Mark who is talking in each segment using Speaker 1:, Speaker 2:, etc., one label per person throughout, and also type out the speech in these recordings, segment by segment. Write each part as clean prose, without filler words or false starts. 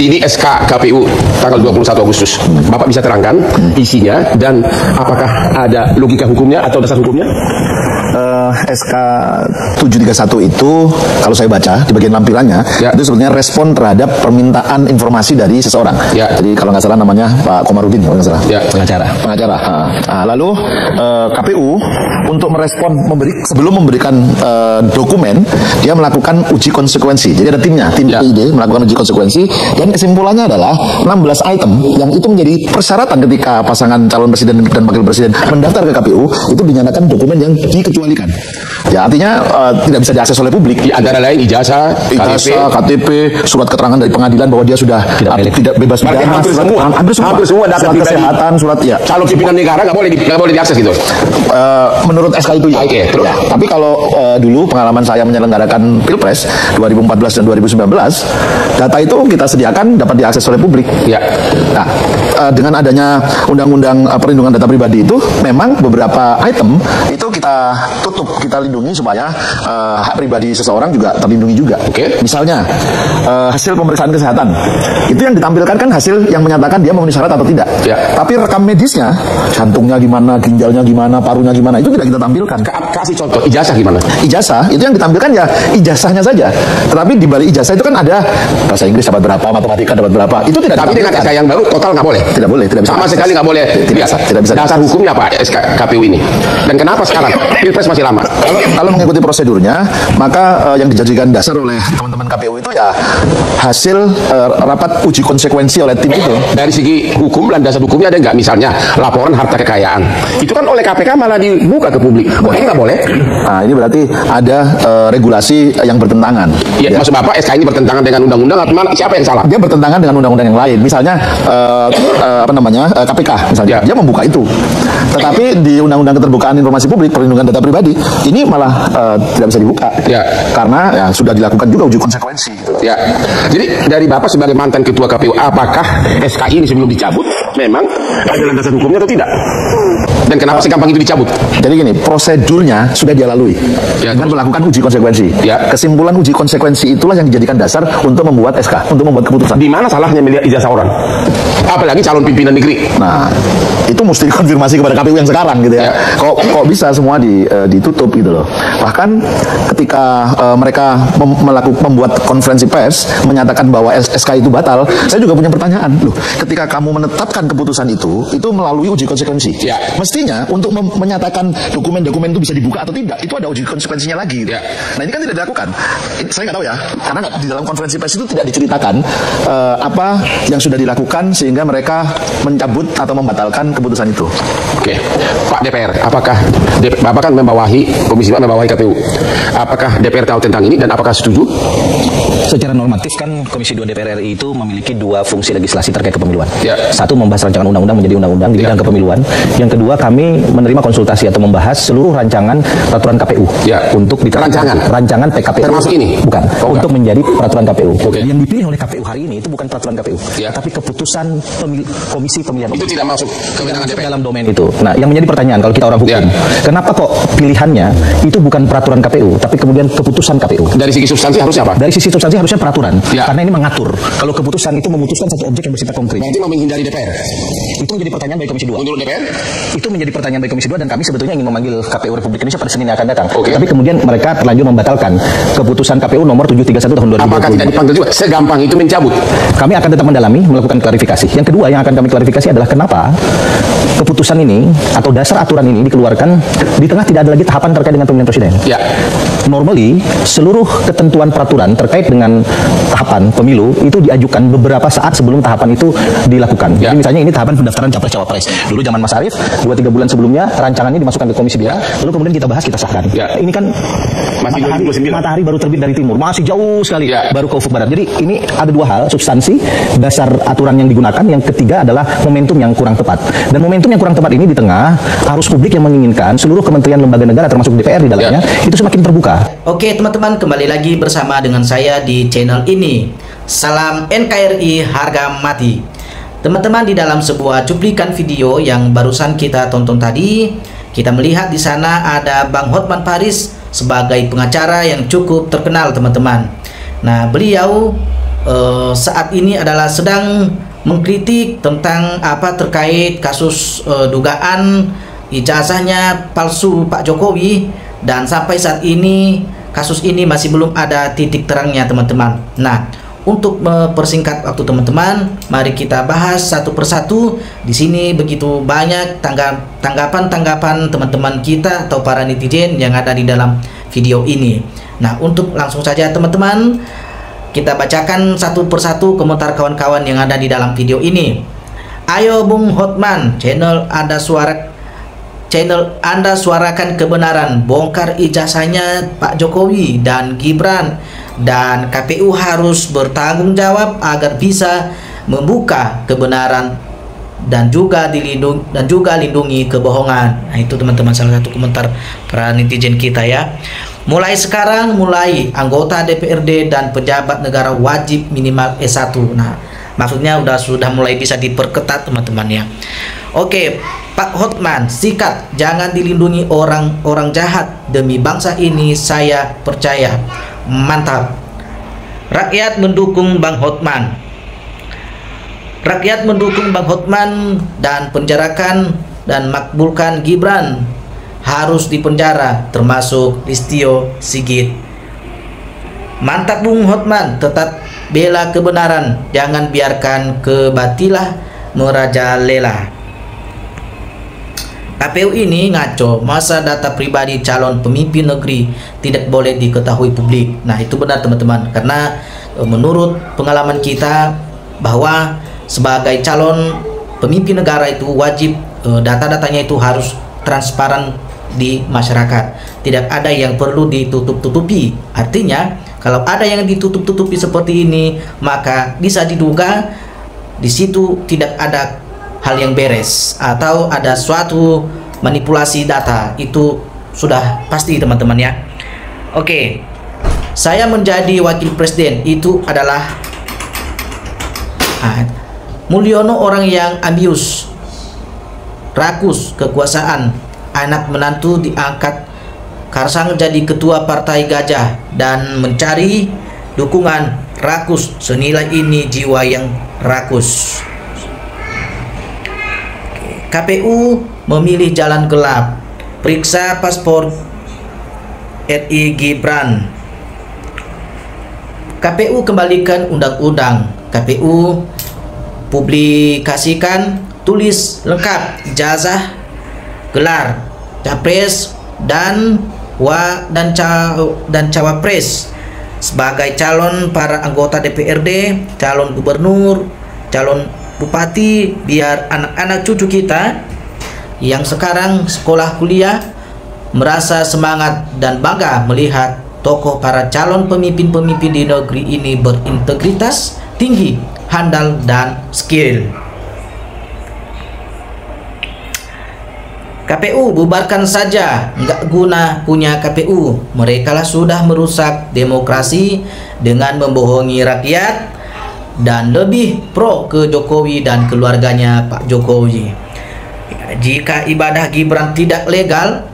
Speaker 1: Ini SK KPU tanggal 21 Agustus. Bapak bisa terangkan isinya dan apakah ada logika hukumnya atau dasar hukumnya?
Speaker 2: SK 731 itu kalau saya baca di bagian lampirannya itu sebenarnya respon terhadap permintaan informasi dari seseorang. Jadi kalau nggak salah namanya Pak Komarudin kalau nggak salah. Pengacara. Lalu KPU untuk merespon sebelum memberikan dokumen dia melakukan uji konsekuensi. Jadi ada timnya, tim PID melakukan uji konsekuensi dan kesimpulannya adalah 16 item yang itu menjadi persyaratan ketika pasangan calon presiden dan wakil presiden mendaftar ke KPU itu dinyatakan dokumen yang dikecualikan. Ya artinya tidak bisa diakses oleh publik.
Speaker 1: Antara lain ijazah,
Speaker 2: KTP, surat keterangan dari pengadilan bahwa dia sudah tidak bebas pidana. Hampir semua data surat kesehatan, surat
Speaker 1: Calon pimpinan negara nggak boleh diakses gitu.
Speaker 2: Menurut SK itu ya. Tapi kalau dulu pengalaman saya menyelenggarakan Pilpres 2014 dan 2019, data itu kita sediakan dapat diakses oleh publik. Nah, dengan adanya undang-undang perlindungan data pribadi itu, memang beberapa item itu kita tutup, kita lindungi supaya hak pribadi seseorang juga terlindungi juga. Misalnya hasil pemeriksaan kesehatan itu yang ditampilkan kan hasil yang menyatakan dia memenuhi syarat atau tidak. Tapi rekam medisnya, jantungnya gimana, ginjalnya gimana, parunya gimana, itu tidak kita tampilkan.
Speaker 1: Kasih contoh, ijazah gimana?
Speaker 2: Ijazah itu yang ditampilkan ya ijazahnya saja. Tetapi di balik ijazah itu kan ada bahasa Inggris dapat berapa, matematika dapat berapa. Itu tidak. Tapi dengan SK yang baru total nggak boleh. Tidak boleh, tidak bisa.
Speaker 1: Sama sekali nggak boleh. Tidak bisa. Dasar hukumnya apa SK KPU ini? Dan kenapa sekarang Pilpres masih lama?
Speaker 2: Kalau mengikuti prosedurnya, maka yang dijadikan dasar oleh teman-teman KPU itu ya hasil rapat uji konsekuensi oleh tim itu.
Speaker 1: Dari segi hukum dan dasar hukumnya ada nggak? Misalnya laporan harta kekayaan, itu kan oleh KPK malah dibuka ke publik. Kok ini nggak boleh?
Speaker 2: Nah ini berarti ada regulasi yang bertentangan.
Speaker 1: Maksud Bapak SK ini bertentangan dengan undang-undang atau siapa yang salah?
Speaker 2: Dia bertentangan dengan undang-undang yang lain. Misalnya KPK misalnya dia membuka itu. Tetapi di Undang-Undang Keterbukaan Informasi Publik Perlindungan Data Pribadi ini malah tidak bisa dibuka karena sudah dilakukan juga uji konsekuensi.
Speaker 1: Jadi dari Bapak sebagai mantan ketua KPU, apakah SK ini sebelum dicabut memang ada landasan hukumnya atau tidak? Dan kenapa segampang itu dicabut?
Speaker 2: Jadi gini, prosedurnya sudah dia lalui dengan melakukan uji konsekuensi. Kesimpulan uji konsekuensi itulah yang dijadikan dasar untuk membuat SK, untuk membuat keputusan.
Speaker 1: Di mana salahnya melihat ijazah orang? Apalagi calon pimpinan negeri.
Speaker 2: Nah, itu mesti dikonfirmasi kepada KPU yang sekarang gitu ya. Kok bisa semua ditutup gitu loh. Bahkan ketika mereka membuat konferensi pers menyatakan bahwa SK itu batal, saya juga punya pertanyaan. Loh, ketika kamu menetapkan keputusan itu melalui uji konsekuensi. Mestinya untuk menyatakan dokumen-dokumen itu bisa dibuka atau tidak, itu ada uji konsekuensinya lagi. Nah ini kan tidak dilakukan. Saya nggak tahu ya, karena di dalam konferensi pers itu tidak diceritakan apa yang sudah dilakukan sehingga mereka mencabut atau membatalkan keputusan itu.
Speaker 1: Pak DPR, apakah Bapak kan membawahi Komisi 4, membawahi KPU? Apakah DPR tahu tentang ini dan apakah setuju?
Speaker 3: Secara normatif kan Komisi 2 DPR RI itu memiliki dua fungsi legislasi terkait kepemiluan. Satu, membahas rancangan undang-undang menjadi undang-undang di bidang kepemiluan. Yang kedua, kami menerima konsultasi atau membahas seluruh rancangan peraturan KPU untuk rancangan PKPU.
Speaker 1: Termasuk ini?
Speaker 3: Bukan. Untuk menjadi peraturan KPU. Yang dipilih oleh KPU hari ini itu bukan peraturan KPU, tapi keputusan Komisi Pemilihan Umum.
Speaker 1: Itu tidak masuk kewenangan DPR
Speaker 3: dalam domain itu. Nah, yang menjadi pertanyaan kalau kita orang hukum, kenapa kok pilihannya itu bukan peraturan KPU, tapi kemudian keputusan KPU?
Speaker 1: Dari segi substansi harusnya apa?
Speaker 3: Dari sisi substansi harusnya peraturan, karena ini mengatur. Kalau keputusan itu memutuskan satu objek yang bersifat konkret.
Speaker 1: Berarti mau menghindari DPR?
Speaker 3: Itu menjadi pertanyaan bagi Komisi 2.
Speaker 1: Menurut DPR?
Speaker 3: Itu menjadi pertanyaan bagi Komisi 2 dan kami sebetulnya ingin memanggil KPU Republik Indonesia pada Senin yang akan datang. Tapi kemudian mereka terlanjur membatalkan keputusan KPU nomor 731 tahun 2020.
Speaker 1: Apakah tidak dipanggil juga? Segampang itu mencabut?
Speaker 3: Kami akan tetap mendalami, melakukan klarifikasi. Yang kedua yang akan kami klarifikasi adalah kenapa keputusan ini atau dasar aturan ini dikeluarkan di tengah tidak ada lagi tahapan terkait dengan pemilihan presiden. Normally seluruh ketentuan peraturan terkait dengan tahapan pemilu itu diajukan beberapa saat sebelum tahapan itu dilakukan. Jadi misalnya ini tahapan pendaftaran capres-cawapres. Dulu zaman Mas Arief 2-3 bulan sebelumnya rancangannya dimasukkan ke Komisi 2, lalu kemudian kita bahas, kita sahkan. Ini kan matahari baru terbit dari timur, masih jauh sekali baru ke ufuk barat. Jadi ini ada dua hal, substansi dasar aturan yang digunakan, yang ketiga adalah momentum yang kurang tepat. Dan momentum yang kurang tepat ini di tengah arus publik yang menginginkan seluruh kementerian lembaga negara termasuk DPR di dalamnya itu semakin terbuka.
Speaker 4: Oke teman-teman, kembali lagi bersama dengan saya di channel ini. Salam NKRI harga mati. Teman-teman, di dalam sebuah cuplikan video yang barusan kita tonton tadi, kita melihat di sana ada Bang Hotman Paris sebagai pengacara yang cukup terkenal teman-teman. Nah, beliau saat ini adalah sedang mengkritik tentang terkait kasus dugaan ijazahnya palsu Pak Jokowi, dan sampai saat ini kasus ini masih belum ada titik terangnya, teman-teman. Nah, untuk mempersingkat waktu teman-teman, mari kita bahas satu persatu. Di sini begitu banyak tanggapan teman-teman kita atau para netizen yang ada di dalam video ini. Nah, untuk langsung saja teman-teman, kita bacakan satu persatu komentar kawan-kawan yang ada di dalam video ini. Ayo Bung Hotman, channel Anda suarakan kebenaran, bongkar ijazahnya Pak Jokowi dan Gibran, dan KPU harus bertanggung jawab agar bisa membuka kebenaran dan juga lindungi kebohongan. Nah, itu teman-teman salah satu komentar para netizen kita ya. Mulai sekarang, anggota DPRD dan pejabat negara wajib minimal S1. Nah, maksudnya sudah mulai bisa diperketat teman-teman ya. Oke, Pak Hotman, sikat, jangan dilindungi orang jahat, demi bangsa ini saya percaya. Mantap. Rakyat mendukung Bang Hotman. Rakyat mendukung Bang Hotman dan penjarakan dan makbulkan Gibran, harus dipenjara, termasuk Listio Sigit. Mantap Bung Hotman, tetap bela kebenaran, jangan biarkan kebatilah merajalela. KPU ini ngaco, masa data pribadi calon pemimpin negeri tidak boleh diketahui publik. Nah, itu benar teman-teman, karena menurut pengalaman kita bahwa sebagai calon pemimpin negara itu wajib data-datanya itu harus transparan di masyarakat. Tidak ada yang perlu ditutup-tutupi. Artinya, kalau ada yang ditutup-tutupi seperti ini, maka bisa diduga di situ tidak ada hal yang beres atau ada suatu manipulasi data. Itu sudah pasti teman-teman ya. Oke, saya menjadi wakil presiden itu adalah Mulyono orang yang ambius, rakus kekuasaan, anak menantu diangkat Karsang jadi ketua partai gajah dan mencari dukungan, rakus, senilai ini jiwa yang rakus. KPU memilih jalan gelap, periksa paspor RI Gibran. KPU kembalikan undang-undang. KPU publikasikan tulis lengkap ijazah, gelar capres dan cawapres sebagai calon para anggota DPRD, calon gubernur, calon bupati, biar anak-anak cucu kita yang sekarang sekolah kuliah merasa semangat dan bangga melihat tokoh para calon pemimpin-pemimpin di negeri ini berintegritas tinggi, handal dan skill. KPU bubarkan saja, nggak guna punya KPU. Mereka lah sudah merusak demokrasi dengan membohongi rakyat dan lebih pro ke Jokowi dan keluarganya Pak Jokowi. Jika ibadah Gibran tidak legal,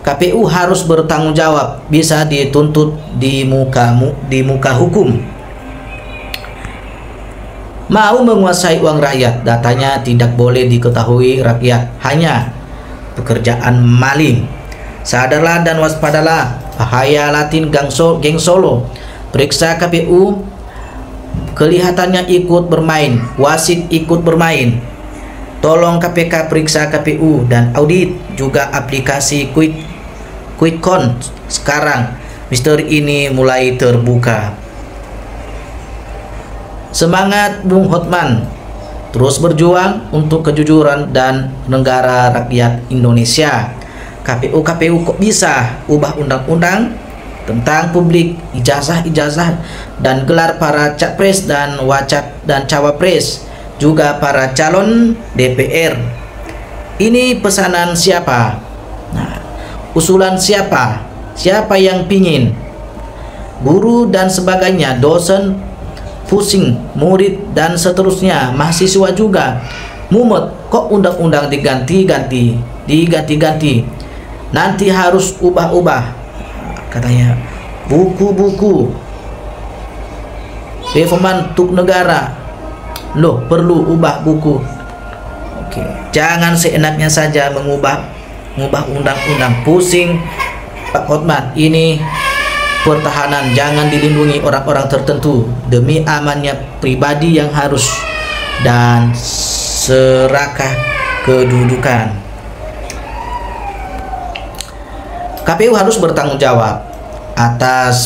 Speaker 4: KPU harus bertanggung jawab, bisa dituntut di muka hukum. Mau menguasai uang rakyat, datanya tidak boleh diketahui rakyat, hanya pekerjaan maling. Sadarlah dan waspadalah, bahaya Latin geng Solo. Periksa KPU, kelihatannya ikut bermain, wasit ikut bermain. Tolong KPK periksa KPU dan audit juga aplikasi QuickCount. Sekarang misteri ini mulai terbuka. Semangat Bung Hotman, terus berjuang untuk kejujuran dan negara rakyat Indonesia. KPU kok bisa ubah undang-undang tentang publik, ijazah dan gelar para capres dan cawapres, juga para calon DPR. Ini pesanan siapa? Nah, usulan siapa? Siapa yang pingin? Guru dan sebagainya, dosen pusing, murid dan seterusnya, mahasiswa juga mumet, kok undang-undang diganti-ganti, nanti harus ubah-ubah katanya. Buku-buku reforman untuk negara. Loh, perlu ubah buku. Oke, jangan seenaknya saja mengubah undang-undang. Pusing Pak Hotman, ini pertahanan, jangan dilindungi orang-orang tertentu demi amannya pribadi yang harus dan serakah kedudukan. KPU harus bertanggung jawab atas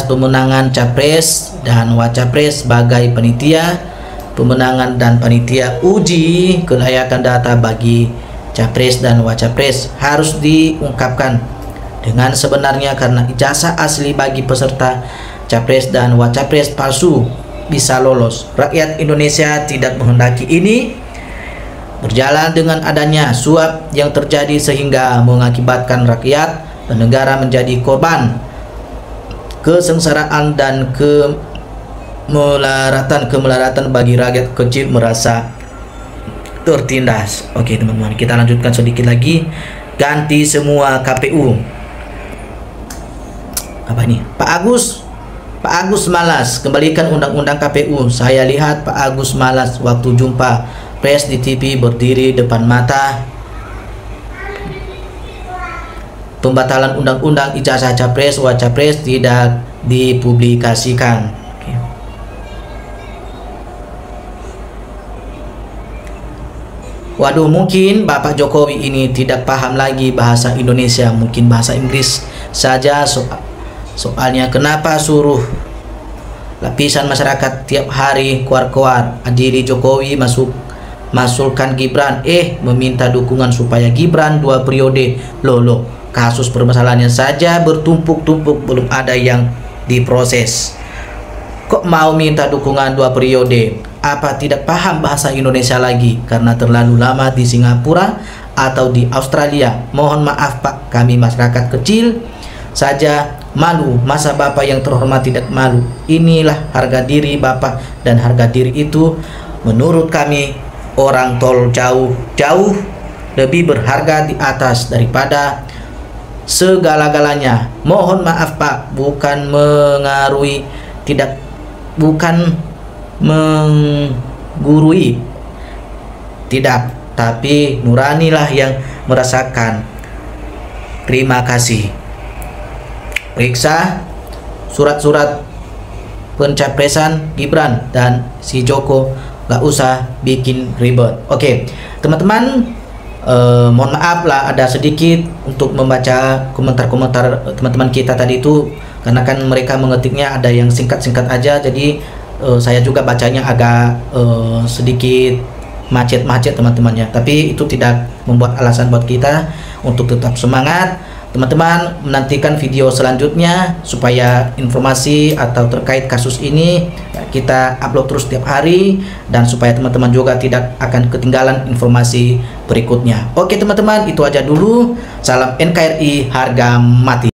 Speaker 4: pemenangan capres dan wacapres sebagai panitia pemenangan dan panitia uji kelayakan data bagi capres dan wacapres harus diungkapkan dengan sebenarnya, karena ijazah asli bagi peserta capres dan wacapres palsu bisa lolos. Rakyat Indonesia tidak menghendaki ini berjalan dengan adanya suap yang terjadi sehingga mengakibatkan rakyat dan negara menjadi korban kesengsaraan dan kemelaratan bagi rakyat kecil merasa tertindas. Oke teman-teman, kita lanjutkan sedikit lagi. Ganti semua KPU. Apa ini? Pak Agus malas kembalikan undang-undang KPU. Saya lihat Pak Agus malas waktu jumpa pers di TV berdiri depan mata. Pembatalan undang-undang ijazah capres wacapres tidak dipublikasikan. Waduh, mungkin Bapak Jokowi ini tidak paham lagi bahasa Indonesia, mungkin bahasa Inggris saja. Soalnya kenapa suruh lapisan masyarakat tiap hari keluar-keluar adili Jokowi masukkan Gibran, meminta dukungan supaya Gibran 2 periode. Loh, kasus permasalahannya saja bertumpuk-tumpuk, belum ada yang diproses. Kok mau minta dukungan 2 periode? Apa tidak paham bahasa Indonesia lagi karena terlalu lama di Singapura atau di Australia? Mohon maaf Pak, kami masyarakat kecil saja malu, masa Bapak yang terhormat tidak malu? Inilah harga diri Bapak, dan harga diri itu menurut kami orang tol jauh lebih berharga di atas daripada segala-galanya. Mohon maaf Pak, bukan menggurui, tidak, tapi nuranilah yang merasakan. Terima kasih. Periksa surat-surat pencapresan Gibran dan si Joko, gak usah bikin ribet. Oke teman-teman, mohon maaf lah ada sedikit untuk membaca komentar-komentar teman-teman kita tadi itu, karena kan mereka mengetiknya ada yang singkat-singkat aja, jadi saya juga bacanya agak sedikit macet-macet teman-temannya, tapi itu tidak membuat alasan buat kita untuk tetap semangat. Teman-teman menantikan video selanjutnya supaya informasi atau terkait kasus ini kita upload terus setiap hari, dan supaya teman-teman juga tidak akan ketinggalan informasi berikutnya. Oke teman-teman, itu aja dulu. Salam NKRI harga mati.